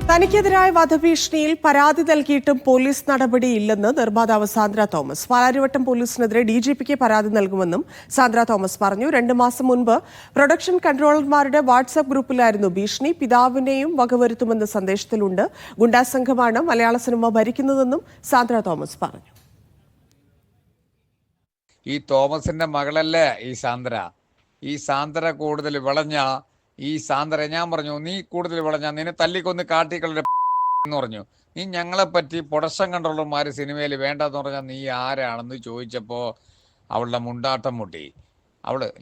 തനിക്കെതിരായ വധഭീഷണിയിൽ പരാതി നൽകിയിട്ടും പോലീസ് നടപടിയില്ലെന്ന് നിർമ്മാതാവ് സാന്ദ്ര തോമസ്. പാലാരിവട്ടം പോലീസിനെതിരെ ഡിജിപിക്ക് പരാതി നൽകുമെന്നും സാന്ദ്ര തോമസ് പറഞ്ഞു. 2 മാസം മുൻപ് പ്രൊഡക്ഷൻ കൺട്രോളർമാരുടെ വാട്സ്ആപ്പ് ഗ്രൂപ്പിലായിരുന്നു ഭീഷണി. പിതാവിനെയും വകവരുത്തുമെന്ന സന്ദേശത്തിലുണ്ട്. ഗുണ്ടാസംഘമാണ് മലയാള സിനിമ ഭരിക്കുന്നതെന്നും സാന്ദ്ര തോമസ് പറഞ്ഞു. ഈ തോമസിന്റെ മകളല്ലേ ഈ സാന്ദ്ര കൂടുതൽ വിളഞ്ഞ ഈ സാന്ദ്ര ഞാൻ പറഞ്ഞു, നീ കൂടുതൽ വിളഞ്ഞ നിന്നെ തല്ലിക്കൊന്ന് കാട്ടിക്കളെ എന്ന് പറഞ്ഞു. നീ ഞങ്ങളെ പറ്റി പ്രൊഡക്ഷൻ കൺട്രോളർമാർ സിനിമയിൽ വേണ്ടെന്ന് പറഞ്ഞാൽ നീ ആരാണെന്ന് ചോദിച്ചപ്പോ അവളുടെ മുണ്ടാട്ടം മുട്ടി.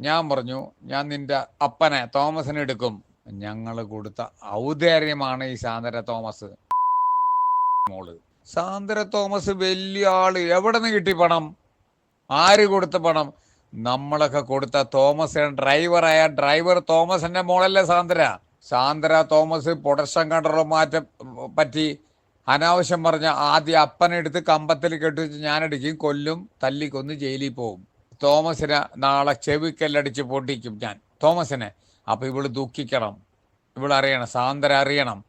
ഞാൻ പറഞ്ഞു, ഞാൻ നിന്റെ അപ്പനെ തോമസിനെ എടുക്കും. ഞങ്ങൾ കൊടുത്ത ഔദാര്യമാണ് ഈ സാന്ദ്ര തോമസ് മോള്. സാന്ദ്ര തോമസ് വലിയ ആള്. എവിടെ നിന്ന് കിട്ടി പണം? ആര് കൊടുത്ത പണം? നമ്മളൊക്കെ കൊടുത്ത തോമസ് ഡ്രൈവർ തോമസിന്റെ മോളല്ലേ സാന്ദ്ര തോമസ് പ്രൊഡക്ഷൻ കൺട്രോളർമാരെ പറ്റി അനാവശ്യം പറഞ്ഞ ആദ്യം അപ്പനെടുത്ത് കമ്പത്തിൽ കെട്ടിച്ച് ഞാനടിക്കും, കൊല്ലും, തല്ലിക്കൊന്ന് ജയിലിൽ പോകും. തോമസിനെ നാളെ ചെവിക്കല്ലടിച്ച് പൊട്ടിക്കും ഞാൻ തോമസിനെ. അപ്പൊ ഇവള് ദുഃഖിക്കണം, ഇവളറിയണം, സാന്ദ്ര അറിയണം.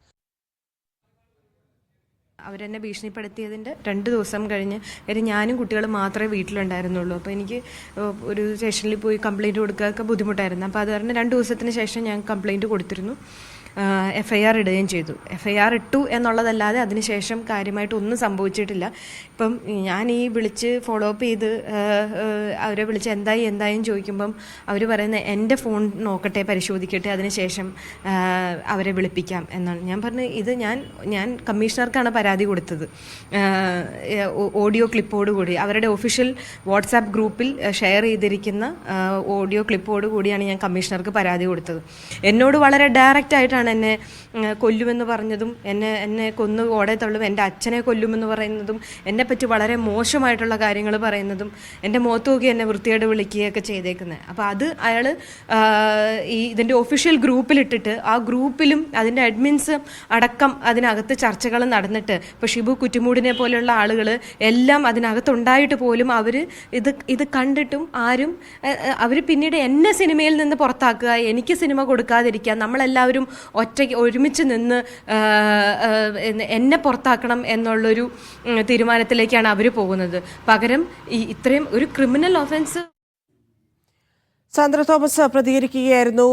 അവരെന്നെ ഭീഷണിപ്പെടുത്തിയതിൻ്റെ 2 ദിവസം കഴിഞ്ഞ് ഞാനും കുട്ടികളും മാത്രമേ വീട്ടിലുണ്ടായിരുന്നുള്ളൂ. അപ്പോൾ എനിക്ക് ഒരു സ്റ്റേഷനിൽ പോയി കംപ്ലയിൻറ്റ് കൊടുക്കുകയൊക്കെ ബുദ്ധിമുട്ടായിരുന്നു. അപ്പോൾ അത് കാരണം 2 ദിവസത്തിന് ശേഷം ഞാൻ കംപ്ലയിൻറ്റ് കൊടുത്തിരുന്നു. FIR ഇടുകയും ചെയ്തു. FIR ഇട്ടു എന്നുള്ളതല്ലാതെ അതിനുശേഷം കാര്യമായിട്ട് ഒന്നും സംഭവിച്ചിട്ടില്ല. ഇപ്പം ഞാൻ ഈ വിളിച്ച് ഫോളോ അപ്പ് ചെയ്ത് അവരെ വിളിച്ച് എന്തായും ചോദിക്കുമ്പം അവർ പറയുന്നത് എൻ്റെ ഫോൺ നോക്കട്ടെ, പരിശോധിക്കട്ടെ, അതിനുശേഷം അവരെ വിളിപ്പിക്കാം എന്നാണ്. ഞാൻ പറഞ്ഞത് ഇത് ഞാൻ കമ്മീഷണർക്കാണ് പരാതി കൊടുത്തത്. ഓഡിയോ ക്ലിപ്പോടുകൂടി അവരുടെ ഒഫീഷ്യൽ വാട്സാപ്പ് ഗ്രൂപ്പിൽ ഷെയർ ചെയ്തിരിക്കുന്ന ഓഡിയോ ക്ലിപ്പോട് കൂടിയാണ് ഞാൻ കമ്മീഷണർക്ക് പരാതി കൊടുത്തത്. എന്നോട് വളരെ ഡയറക്റ്റ് ആയിട്ടാണ് എന്നെ കൊല്ലുമെന്ന് പറഞ്ഞതും, എന്നെ കൊന്നു ഓടെ തള്ളും, എൻ്റെ അച്ഛനെ കൊല്ലുമെന്ന് പറയുന്നതും, എന്നെപ്പറ്റി വളരെ മോശമായിട്ടുള്ള കാര്യങ്ങൾ പറയുന്നതും, എൻ്റെ മുഖത്ത് നോക്കി എന്നെ വൃത്തിയായിട്ട് വിളിക്കുകയൊക്കെ ചെയ്തേക്കുന്നത്. അപ്പോൾ അത് അയാൾ ഇതിൻ്റെ ഒഫീഷ്യൽ ഗ്രൂപ്പിലിട്ടിട്ട് ആ ഗ്രൂപ്പിലും അതിൻ്റെ അഡ്മിൻസ് അടക്കം അതിനകത്ത് ചർച്ചകൾ നടന്നിട്ട് ഇപ്പോൾ ഷിബു കുറ്റിമൂടിനെ പോലെയുള്ള ആളുകൾ എല്ലാം അതിനകത്തുണ്ടായിട്ട് പോലും അവർ ഇത് കണ്ടിട്ടും അവർ പിന്നീട് എന്നെ സിനിമയിൽ നിന്ന് പുറത്താക്കുക, എനിക്ക് സിനിമ കൊടുക്കാതിരിക്കുക, നമ്മളെല്ലാവരും ഒരുമിച്ച് നിന്ന് എന്നെ പുറത്താക്കണം എന്നുള്ളൊരു തീരുമാനത്തിലേക്കാണ് അവർ പോകുന്നത്. പകരം ഇത്രയും ഒരു ക്രിമിനൽ ഒഫൻസ്. സാന്ദ്ര തോമസ് പ്രതികരിക്കുകയായിരുന്നു.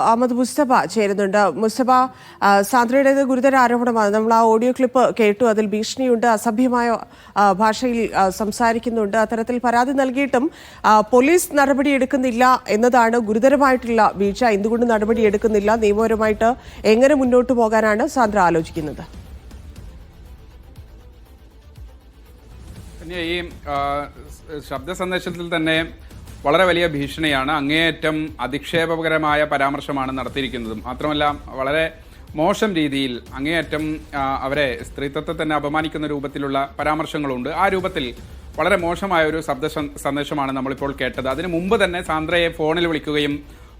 അഹമ്മദ് മുസ്തഫ ചേരുന്നുണ്ട്. മുസ്തഫ, സാന്ദ്രയുടേത് ഗുരുതര ആരോപണമാണ്. നമ്മൾ ആ ഓഡിയോ ക്ലിപ്പ് കേട്ടു. അതിൽ ഭീഷണിയുണ്ട്, അസഭ്യമായ ഭാഷയിൽ സംസാരിക്കുന്നുണ്ട്. അത്തരത്തിൽ പരാതി നൽകിയിട്ടും പോലീസ് നടപടിയെടുക്കുന്നില്ല എന്നതാണ് ഗുരുതരമായിട്ടുള്ള വീഴ്ച. എന്തുകൊണ്ട് നടപടിയെടുക്കുന്നില്ല? നിയമപരമായിട്ട് എങ്ങനെ മുന്നോട്ട് പോകാനാണ് സാന്ദ്ര ആലോചിക്കുന്നത്? ഈ ശബ്ദ സന്ദേശത്തിൽ തന്നെ വളരെ വലിയ ഭീഷണിയാണ്, അങ്ങേയറ്റം അധിക്ഷേപകരമായ പരാമർശമാണ് നടത്തിയിരിക്കുന്നത്. മാത്രമല്ല വളരെ മോശം രീതിയിൽ അങ്ങേയറ്റം അവരെ സ്ത്രീത്വത്തെ തന്നെ അപമാനിക്കുന്ന രൂപത്തിലുള്ള പരാമർശങ്ങളുണ്ട്. ആ രൂപത്തിൽ വളരെ മോശമായ ഒരു ശബ്ദ സന്ദേശമാണ് നമ്മളിപ്പോൾ കേട്ടത്. അതിനു മുമ്പ് തന്നെ സാന്ദ്രയെ ഫോണിൽ വിളിക്കുകയും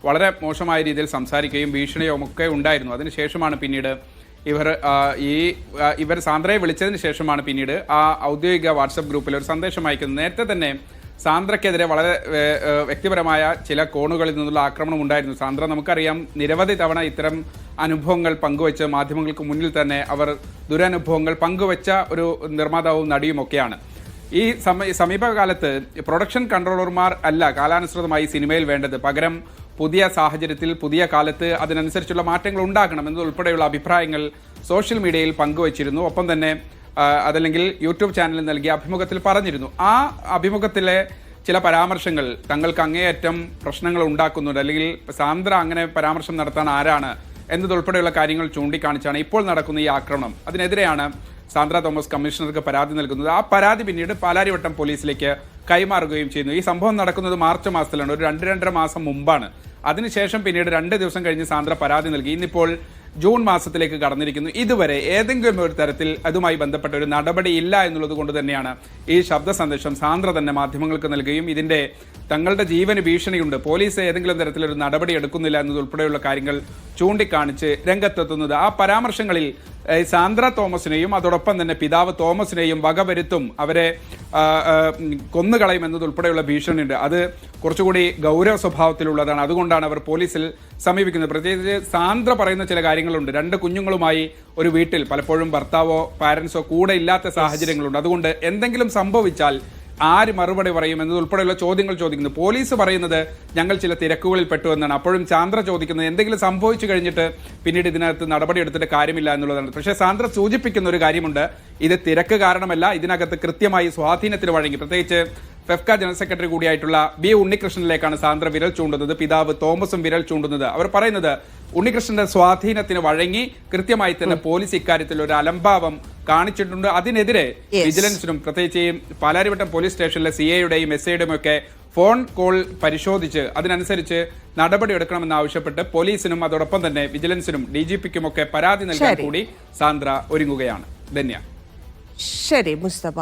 വളരെ മോശമായ രീതിയിൽ സംസാരിക്കുകയും ഭീഷണിയും ഒക്കെ ഉണ്ടായിരുന്നു. അതിനുശേഷമാണ് പിന്നീട് ഇവർ സാന്ദ്രയെ വിളിച്ചതിന് ശേഷമാണ് പിന്നീട് ആ ഔദ്യോഗിക വാട്സപ്പ് ഗ്രൂപ്പിൽ ഒരു സന്ദേശം അയക്കുന്നത്. നേരത്തെ തന്നെ സാന്ദ്രയ്ക്കെതിരെ വളരെ വ്യക്തിപരമായ ചില കോണുകളിൽ നിന്നുള്ള ആക്രമണം ഉണ്ടായിരുന്നു. സാന്ദ്ര നമുക്കറിയാം നിരവധി തവണ ഇത്തരം അനുഭവങ്ങൾ പങ്കുവെച്ച് മാധ്യമങ്ങൾക്ക് മുന്നിൽ തന്നെ അവർ ദുരനുഭവങ്ങൾ പങ്കുവെച്ച ഒരു നിർമ്മാതാവും നടിയുമൊക്കെയാണ്. ഈ സമീപകാലത്ത് പ്രൊഡക്ഷൻ കൺട്രോളർമാർ അല്ല കാലാനുസൃതമായി സിനിമയിൽ വേണ്ടത്, പകരം പുതിയ സാഹചര്യത്തിൽ പുതിയ കാലത്ത് അതിനനുസരിച്ചുള്ള മാറ്റങ്ങൾ ഉണ്ടാക്കണം എന്നതുൾപ്പെടെയുള്ള അഭിപ്രായങ്ങൾ സോഷ്യൽ മീഡിയയിൽ പങ്കുവച്ചിരുന്നു. ഒപ്പം തന്നെ അതല്ലെങ്കിൽ യൂട്യൂബ് ചാനലിൽ നൽകിയ അഭിമുഖത്തിൽ പറഞ്ഞിരുന്നു. ആ അഭിമുഖത്തിലെ ചില പരാമർശങ്ങൾ തങ്ങൾക്ക് അങ്ങേയറ്റം പ്രശ്നങ്ങൾ ഉണ്ടാക്കുന്നുണ്ട്, അല്ലെങ്കിൽ സാന്ദ്ര അങ്ങനെ പരാമർശം നടത്താൻ ആരാണ് എന്നതുൾപ്പെടെയുള്ള കാര്യങ്ങൾ ചൂണ്ടിക്കാണിച്ചാണ് ഇപ്പോൾ നടക്കുന്ന ഈ ആക്രമണം. അതിനെതിരെയാണ് സാന്ദ്ര തോമസ് കമ്മീഷണർക്ക് പരാതി നൽകുന്നത്. ആ പരാതി പിന്നീട് പാലാരിവട്ടം പോലീസിലേക്ക് കൈമാറുകയും ചെയ്യുന്നു. ഈ സംഭവം നടക്കുന്നത് മാർച്ച് മാസത്തിലാണ്, ഒരു 2-2.5 മാസം മുമ്പാണ്. അതിനുശേഷം പിന്നീട് 2 ദിവസം കഴിഞ്ഞ് സാന്ദ്ര പരാതി നൽകി. ഇന്നിപ്പോൾ ജൂൺ മാസത്തിലേക്ക് കടന്നിരിക്കുന്നു. ഇതുവരെ ഏതെങ്കിലും ഒരു തരത്തിൽ അതുമായി ബന്ധപ്പെട്ട ഒരു നടപടി ഇല്ല എന്നുള്ളത് കൊണ്ട് തന്നെയാണ് ഈ ശബ്ദ സന്ദേശം സാന്ദ്ര തന്നെ മാധ്യമങ്ങൾക്ക് നൽകുകയും ഇതിന്റെ തങ്ങളുടെ ജീവന് ഭീഷണിയുണ്ട്, പോലീസ് ഏതെങ്കിലും തരത്തിലൊരു നടപടി എടുക്കുന്നില്ല എന്നതുൾപ്പെടെയുള്ള കാര്യങ്ങൾ ചൂണ്ടിക്കാണിച്ച് രംഗത്തെത്തുന്നത്. ആ പരാമർശങ്ങളിൽ സാന്ദ്ര തോമസിനെയും അതോടൊപ്പം തന്നെ പിതാവ് തോമസിനെയും വകവരുത്തും, അവരെ കൊന്നുകളയും എന്നതുൾപ്പെടെയുള്ള ഭീഷണിയുണ്ട്. അത് കുറച്ചുകൂടി ഗൗരവ സ്വഭാവത്തിലുള്ളതാണ്. അതുകൊണ്ടാണ് അവർ പോലീസിൽ സമീപിക്കുന്നത്. പ്രത്യേകിച്ച് സാന്ദ്ര പറയുന്ന ചില കാര്യങ്ങളുണ്ട്. 2 കുഞ്ഞുങ്ങളുമായി ഒരു വീട്ടിൽ പലപ്പോഴും ഭർത്താവോ പാരന്റ്സോ കൂടെ ഇല്ലാത്ത സാഹചര്യങ്ങളുണ്ട്. അതുകൊണ്ട് എന്തെങ്കിലും സംഭവിച്ചാൽ ആര് മറുപടി പറയും എന്നതുൾപ്പെടെയുള്ള ചോദ്യങ്ങൾ ചോദിക്കുന്നു. പോലീസ് പറയുന്നത് ഞങ്ങൾ ചില തിരക്കുകളിൽ പെട്ടു എന്നാണ്. അപ്പോഴും സാന്ദ്ര ചോദിക്കുന്നത് എന്തെങ്കിലും സംഭവിച്ചു കഴിഞ്ഞിട്ട് പിന്നീട് ഇതിനകത്ത് നടപടിയെടുത്തിട്ട് കാര്യമില്ല എന്നുള്ളതാണ്. പക്ഷേ സാന്ദ്ര സൂചിപ്പിക്കുന്ന ഒരു കാര്യമുണ്ട്, ഇത് തിരക്ക് കാരണമല്ല, ഇതിനകത്ത് കൃത്യമായി സ്വാധീനത്തിന് വഴങ്ങി. പ്രത്യേകിച്ച് ഫെഫ്ക ജനറൽ സെക്രട്ടറി കൂടിയായിട്ടുള്ള ബി ഉണ്ണികൃഷ്ണനിലേക്കാണ് സാന്ദ്ര വിരൽ ചൂണ്ടുന്നത്, പിതാവ് തോമസും വിരൽ ചൂണ്ടുന്നത്. അവർ പറയുന്നത് ഉണ്ണികൃഷ്ണന്റെ സ്വാധീനത്തിന് വഴങ്ങി കൃത്യമായി തന്നെ പോലീസ് ഇക്കാര്യത്തിൽ ഒരു അലംഭാവം കാണിച്ചിട്ടുണ്ട്. അതിനെതിരെ വിജിലൻസിനും പ്രത്യേകിച്ച് പാലാരിവട്ടം പോലീസ് സ്റ്റേഷനിലെ CIയുടെയും SIയുടെയും ഒക്കെ ഫോൺ കോൾ പരിശോധിച്ച് അതിനനുസരിച്ച് നടപടിയെടുക്കണമെന്ന് ആവശ്യപ്പെട്ട് പോലീസിനും അതോടൊപ്പം തന്നെ വിജിലൻസിനും DGPക്കും ഒക്കെ പരാതി നൽകാൻ കൂടി സാന്ദ്ര ഒരുങ്ങുകയാണ്. ധന്യ. ശരി മുസ്തഫ.